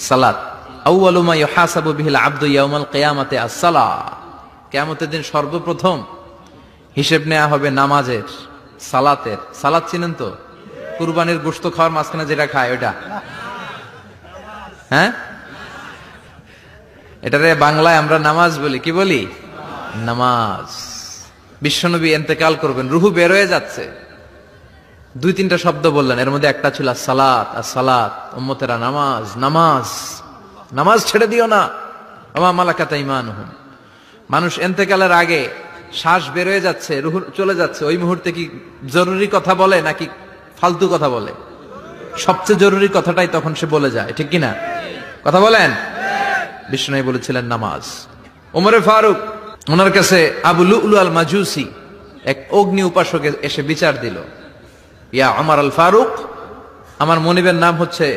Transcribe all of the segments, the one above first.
সালাত। আউয়ালু মা ইউহাসাবু বিহিল আবদু ইয়াউমাল কিয়ামাতি আস-সালাহ। কিয়ামতের দিন সর্বপ্রথম হিসেব নেওয়া হবে নামাজের, সালাতের। সালাত চিনেন তো? কুরবানির গোশত খাওয়ার মাঝখানে যেটা খায় ওটা, হ্যাঁ, এটারে বাংলায় আমরা নামাজ বলি। কি বলি? নামাজ। বিশ্বনবী ইন্তেকাল করবেন, রুহু বের হয়ে যাচ্ছে, 2-3টা শব্দ বললেন, এর মধ্যে একটা ছিল সালাত। আর সালাত, উম্মতেরা নামাজ, নামাজ, নামাজ ছেড়ে দিও না। ওয়া মালাকাত আইমানুহুম। মানুষ ইন্তেকালের আগে শ্বাস বের হয়ে যাচ্ছে, রুহু চলে যাচ্ছে, ওই মুহূর্তে কি জরুরি কথা বলে নাকি ফালতু কথা বলে? সবচেয়ে জরুরি কথাটাই তখন সে বলে যায়, ঠিক কিনা? কথা বলেন। বিষ্ণু বলেছিলেন নামাজ। ওমরে ফারুক, ওনার কাছে আবু লুলু আল মাজুসি, এক অগ্নি উপাসক, এসে বিচার দিল, ইয়া ওমর আল ফারুক, আমার মনিবের নাম হচ্ছে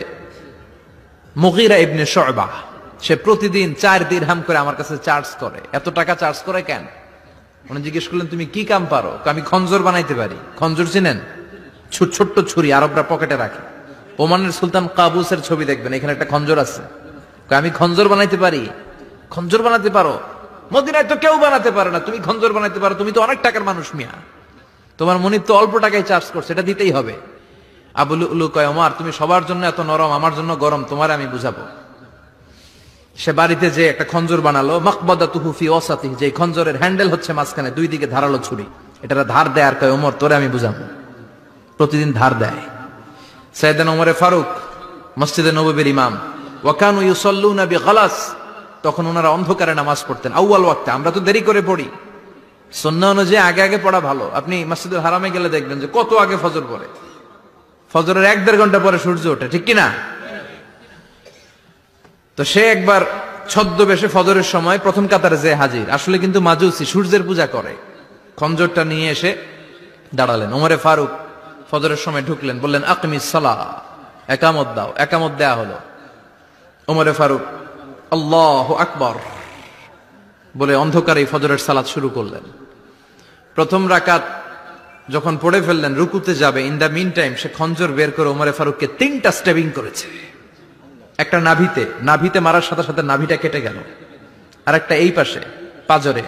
মুগীরা ইবনে শুবা, সে প্রতিদিন 4 দিরহাম করে আমার কাছে চার্জ করে। এত টাকা চার্জ করে কেন? উনি জিজ্ঞেস করলেন, তুমি কি কাম পারো? আমি খঞ্জর বানাইতে পারি। খঞ্জর চিনেন? ছোট্ট ছুরি, আরবরা পকেটে রাখে। ওমানের সুলতান কাবুসের ছবি দেখবেন, এখানে একটা খঞ্জর আছে। আমি খঞ্জর বানাইতে পারি। খঞ্জর বানাতে পারো? মদিনায় তো কেউ বানাতে পারে না, তুমি খঞ্জর বানাইতে পারো? তুমি তো অনেক টাকার মানুষ মিয়া, তোমার মনিব তো অল্প টাকায় চার্জ করছে, এটা দিতেই হবে। আবু লুলু কয়, ওমর তুমি সবার জন্য এত নরম, আমার জন্য গরম, তোমার আমি বুঝাবো। সে বাড়িতে যে একটা খঞ্জর বানালো, মাকবাদাতুহু ফি ওয়াসাতিহি, যে খঞ্জরের হ্যান্ডেল হচ্ছে মাঝখানে, 2 দিকে ধারালো ছুরি, এটার ধার দেয়। আর কয়, ওমর তোরে আমি বুঝাবো। প্রতিদিন ধার দেয়। সাইয়েদনা ওমরে ফারুক মসজিদে নববীর ইমাম, ওয়া কানু ইউসাল্লুনা বিগালাস, তখন ওনারা অন্ধকারে নামাজ পড়তেন আউয়াল ওয়াক্তে। আমরা তো দেরি করে পড়ি, সুন্নাহ অনুযায়ী আগে আগে পড়া ভালো। আপনি মসজিদুল হারামে গেলে দেখবেন যে কত আগে ফজর পড়ে, ফজরের 1-1.5 ঘন্টা পরে সূর্য ওঠে, ঠিক কিনা? তো সে একবার ছদ্মবেশে ফজরের সময় প্রথম কাতারে যে হাজির, আসলে কিন্তু মাজুসি, সূর্যের পূজা করে। খঞ্জরটা নিয়ে এসে দাঁড়ালেন। ওমরে ফারুক ফজরের সময় ঢুকলেন, বললেন আকিমিস সালাহ, একামত দাও। একামত দেয়া হলো। ওমরে ফারুক আল্লাহু আকবার বলে অন্ধকারে ফজরের সালাত শুরু করলেন। প্রথম রাকাত যখন পড়ে ফেললেন, রুকুতে যাবে, ইন দা মিন টাইম সে খঞ্জর বের করে ওমরে ফারুককে 3টা স্টেবিং করেছে। একটা নাভিতে, নাভিতে মারার সাথে সাথে নাভিটা কেটে গেল। আর একটা এই পাশে পাজরে,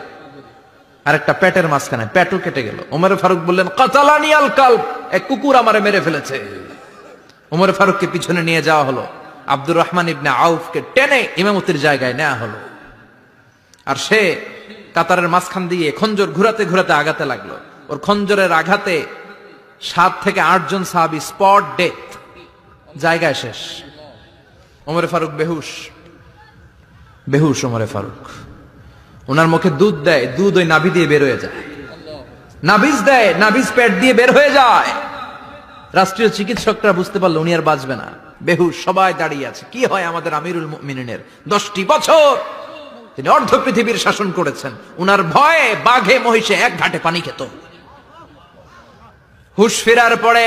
আর একটা পেটের মাঝখানে, পেটও কেটে গেল। ওমরে ফারুক বললেন, কাতালানি আল কালব, এক কুকুর আমারে মেরে ফেলেছে। ওমরে ফারুককে পিছনে নিয়ে যাওয়া হলো। আব্দুর রহমান ইবনে আউফকে টেনে ইমামতির জায়গায় নেওয়া হলো। আর সে কাতারের মাঝখান দিয়ে খঞ্জর ঘুরাতে ঘুরাতে আগাতে লাগলো। ওর খঞ্জরের আঘাতে 7 থেকে 8 জন সাহাবী স্পট ডেথ, জায়গায় শেষ। ওমরে ফারুক বেহুশ, বেহুশ ওমরে ফারুক। ওনার মুখে দুধ দেয়, দুধ ওই নাভি দিয়ে বের হয়ে যায়। নাভিজ দেয়, নাভিজ পেট দিয়ে বের হয়ে যায়। রাষ্ট্রীয় চিকিৎসকরা বুঝতে পারলো উনি আর বাঁচবে না, বেহুশ। সবাই দাঁড়িয়ে আছে। কি হয় আমাদের আমিরুল মুমিনিনের, 10টি বছর তিনি অর্ধ পৃথিবীর শাসন করেছেন, উনার ভয়ে বাঘে মহিষে এক ঘাটে পানি খেত। হুশ ফেরার পরে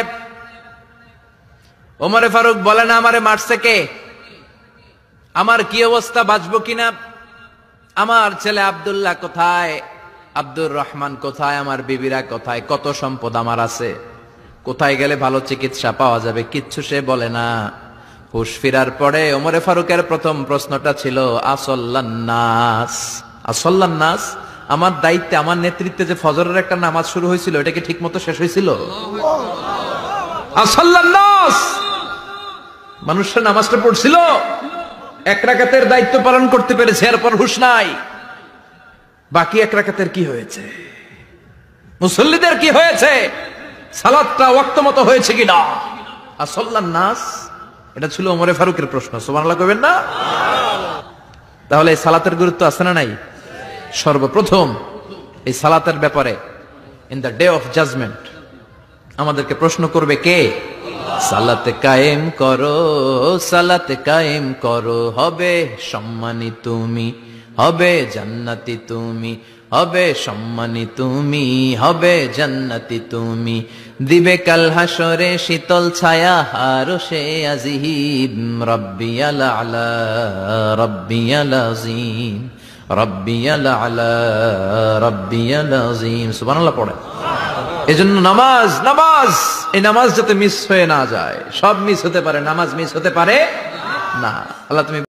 ওমরে ফারুক বলেন, আমারে মারছে কে? আমার কি অবস্থা, বাঁচবো কিনা? আমার ছেলে আব্দুল্লাহ কোথায়? আব্দুর রহমান কোথায়? আমার বিবিরা কোথায়? কত সম্পদ আমার আছে, কোথায় গেলে ভালো চিকিৎসা পাওয়া যাবে? কিচ্ছু সে বলে না। হুশ ফিরার পরে ওমরে ফারুকের প্রথম প্রশ্নটা ছিল, আসল্লান নাস, আসল্লান নাস, আমার দায়িত্বে, আমার নেতৃত্বে যে ফজরের একটা নামাজ শুরু হয়েছিল, এটা কি ঠিক মতো শেষ হয়েছিল? আসল্লান নাস, মানুষের নামাজটা পড়ছিল, 1 রাকাতের দায়িত্ব পালন করতে পেরেছে, এরপর হুশ নাই। বাকি 1 রাকাতের কি হয়েছে? মুসল্লিদের কি হয়েছে? সালাতটা ওয়াক্ত মতো হয়েছে কিনা? আসল্লান নাস, এটা ছিল ওমরে ফারুকের প্রশ্ন। সুবহানাল্লাহ কইবেন না? তাহলে এই সালাতের গুরুত্ব আছে না নাই? সর্বপ্রথম এই সালাতের ব্যাপারে in the day of judgement আমাদেরকে প্রশ্ন করবে কে? সালাতে কায়েম করো, সালাতে কায়েম করো, হবে সম্মানী তুমি, হবে জান্নাতি তুমি, হবে সম্মানী তুমি, হবে জান্নাতি তুমি, দিবে কাল হাসরে শীতল ছায়া আরশে আজিম, রাব্বিয়াল আলা রাব্বিয়াল আযীম, রাব্বিয়াল আলা রাব্বিয়াল আযীম। সুবহানাল্লাহ পড়ে। এজন্য নামাজ, নামাজ, এই নামাজ যাতে মিস হয়ে না যায়। সব মিস হতে পারে, নামাজ মিস হতে পারে না, আল্লাহ তুমি